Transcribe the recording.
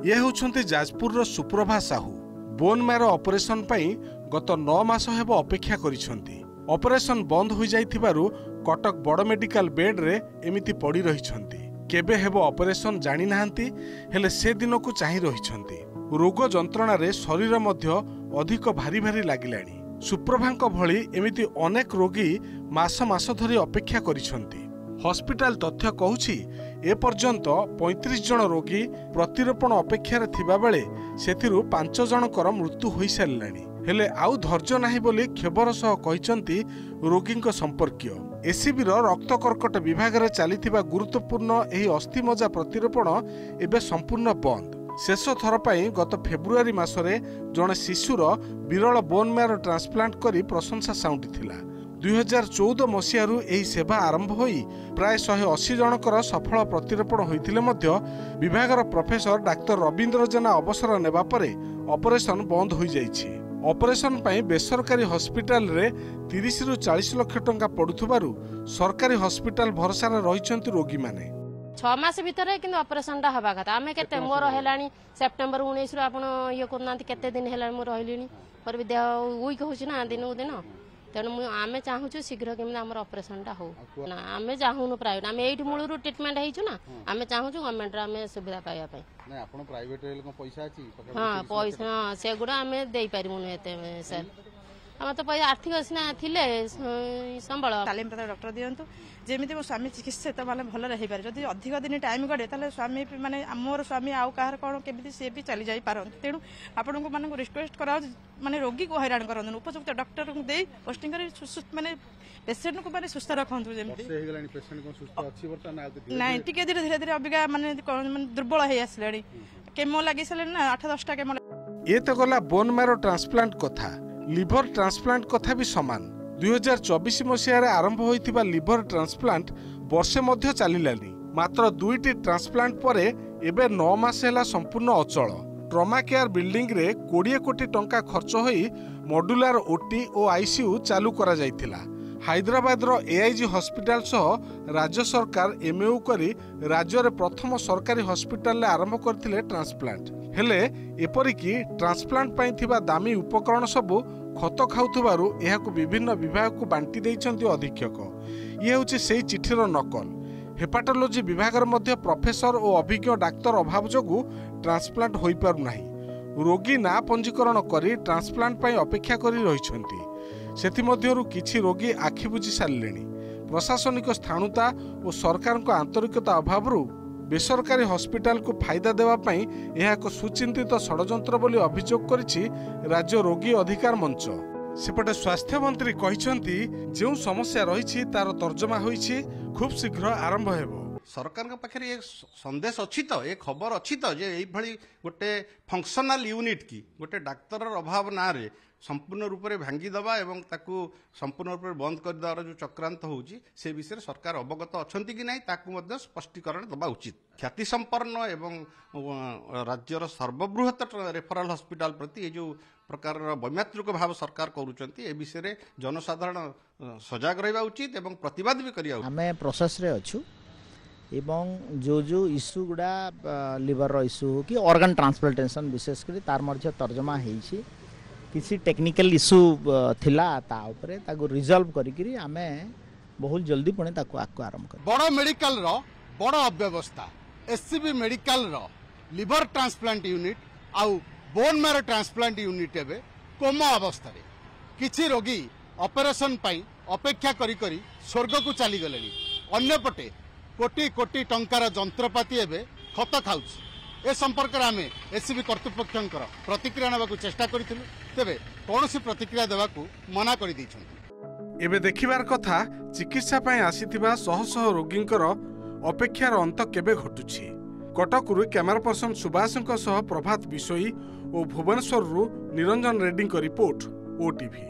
ये होउछन्ति Jajpur Suprabha Sahu bone marrow operation पई गत 9 मास हेबो अपेक्षा करिसन्ति। ऑपरेशन बंद हो जाइथिबारु कटक बड़ मेडिकल बेड रे एमिति पड़ी रहिसन्ति। केबे हेबो ऑपरेशन जानि नाहंती हेले से दिन को चाहि रहिसन्ति। रोग जंत्रणा रे शरीर मध्य अधिक भारी भारी लागिलानी। सुप्रभांक भली एमिति अनेक रोगी मास मास धरी अपेक्षा करिसन्ति। हॉस्पिटल तथ्य कहूछि ए पर्यंत 35 जन रोगी प्रतिरोपण अपेक्षा थिबा बेले सेथिरु 5 जनकर मृत्यु होई सारलानी। हेले आउ धैर्य नाही बोली खेबर सह कहिसन्ति रोगींक संपर्कीय। एसीबी रक्त कर्कट विभाग रे चलीथिबा गुरुत्वपूर्ण एही अस्थि मज्जा प्रतिरोपण एबे संपूर्ण बंद। शेष थर पई गत फेब्रुआरी मासरे जणे शिशुर विरल बोन मैरो ट्रांसप्लांट करी प्रशंसा साउंटिथिला। 2014 मसीहारू एही सेवा आरंभ होई प्राय 180 जनकर सफल प्रतिरोपण होइथिले मध्य विभागर प्रोफेसर डाक्टर रविंद्र जेना अवसर नेबा परे ऑपरेशन बंद होई जाइछि। ऑपरेशन पई बेसरकारी हॉस्पिटल रे 30 रु 40 लाख टंका पडुथबारु सरकारी हॉस्पिटल भरोसा रे रहिसंति रोगी माने। 6 मास भीतर कि ऑपरेशन टा हवा कथा आमे केते मोर हेलानी सेप्टेम्बर 19 रु आपण ये करनांती केते दिन हेलानी मोर रहिलिनी पर भी देह वीक होछि ना दिन दिन तेणु आमे चाहूँ शीघ्र केमी आम ऑपरेशन टा हो ना आमे चाहूनु प्राइवेट आमे एठी मूलरू ट्रीटमेंट हेइछु ना आमे चाहूँ गवर्नमेंट आमे सुविधा पाइबा पई ना आपण प्राइवेट रे पैसा अछि हां पैसा से गुडा आमे देई परिमुनु एते सर हम तो पैसा आर्थिक असना थिले संबळ तालीम प्रदान डॉक्टर दियंतु जेमिति मो स्वामी चिकित्सित माने भल रहि पारे जदि अधिक दिन टाइम गडे ताले स्वामी माने मोर स्वामी आउ काहर कोन केमिति से भी चली जाई पारन। तेणु आपण को माने रिक्वेस्ट करा माने रोगी को हैरान करन उपयुक्त डॉक्टर को देई पोस्टिंग करी माने पेशेंट को माने सुस्थ रखंतु जेमिति से हे गेलानी पेशेंट को सुस्थ अछि वर्तमान आ नाही टिके धीरे धीरे अबिगा माने दुर्बल हे आसलेनी केमो लागि सले ना 8-10 टा केमो ए तो गला बोन मैरो ट्रांसप्लांट कथा। लिवर ट्रांसप्लांट कथा भी समान। 2024 मसीह आरंभ होइथिबा लिवर ट्रांसप्लांट वर्षे मध्य चलिलानी। मात्र 2टी ट्रांसप्लांट परे एबे 9 मास हेला संपूर्ण अचल। ट्रमा केयर बिल्डिंग रे 20 कोटी टंका खर्च होई मॉड्यूलर ओटी और आईसीयू चालू करा जाइथिला। हैदराबाद रो एआईजी हॉस्पिटल सह राज्य सरकार एमओयू करी राज्य रे प्रथम सरकारी हॉस्पिटल ले आरंभ करथिले ट्रांसप्लांट। हेले एपरिकी ट्रांसप्लांट पई थिबा दामी उपकरण सबु खत खाउथबारु एहाकु विभिन्न विभाग को बांटी दैछन्ति अधीक्षक। ये होछि सेही चिठीर नकल। हेपाटोलॉजी विभाग रे मध्य प्रोफेसर और अभिज्ञ डाक्टर अभाव जोगु ट्रांसप्लांट होई पारु नाही। रोगी ना पंजीकरण करी ट्रांसप्लांट पई अपेक्षा करी रहिछन्ति। सेथि मध्यरु किछि रोगी आखि बुझी सारलेनी। प्रशासनिक स्थाणुता और सरकार को आंतरिकता अभावरु बेसरकारी हॉस्पिटल को फायदा देवा पई यह एक सुचिंतित षडयंत्र बोली अभियोग करिछि राज्य रोगी अधिकार मंच। सेपटे स्वास्थ्य मंत्री कहिसंती जो समस्या रहिछि तार तर्जमा होइछि खूब शीघ्र आरंभ हेबो। सरकार के पाखे एक संदेश अच्छी तो एक खबर अच्छी तो जे एई भली गोटे फंक्शनल यूनिट की गोटे डाक्तर अभाव ना रे संपूर्ण रूप से भांगी दबा एवं ताकू संपूर्ण रूप से बंद कर देवार जो चक्रांत होउची से विषय सरकार अवगत अछंती कि नहीं ताकू मध्य स्पष्टीकरण दबा उचित। ख्याति संपन्न एवं राज्यर सर्वबृहत रेफरल हॉस्पिटल प्रति जो प्रकार वैमात्रिक भाव सरकार करूचंती ए विषय जनसाधारण सजग रहिबा उचित एवं प्रतिवाद भी करिया उचित। हमें प्रोसेस रे अछु एवं जो इश्यू गुड़ा लिवर इश्यू हो कि ऑर्गन ट्रांसप्लांटेशन विशेषकर तार मध्य तर्जमा होइछि किसी टेक्निकल इश्यू थिला ता ऊपर ताको रिजॉल्व करिकरी हमें बहुत जल्दी पुणे ताको आरंभ कर। बड़ मेडिकल रो बड़ अव्यवस्था एससीबी मेडिकल रो लिवर ट्रांसप्लांट यूनिट आउ बोन मैरो ट्रांसप्लांट यूनिट एबे कोमा अवस्था रे किछि रोगी ऑपरेशन पई अपेक्षा करी करी स्वर्ग को चली गलेनी। अन्य पटे कोटी कोटी टंकार जंत्रपाती एबे खत खाउछि। ए संपर्क में आम एससीबी कर्तृपक्ष प्रतिक्रिया नेबाकू चेष्टा करिथिलु तेबे कौनसी प्रतिक्रिया देबाकू मना कर दैछन्ति। एबे देखिबार कथा चिकित्सा पई आसीथिबा शह शह रोगींकर अपेक्षार अंत केबे घटुछि। कटकरू कैमरा पर्सन सुभाषଙ୍କ सह प्रभात बिसोई और भुवनेश्वर निरंजन रेड्डी रिपोर्ट ओटीवी।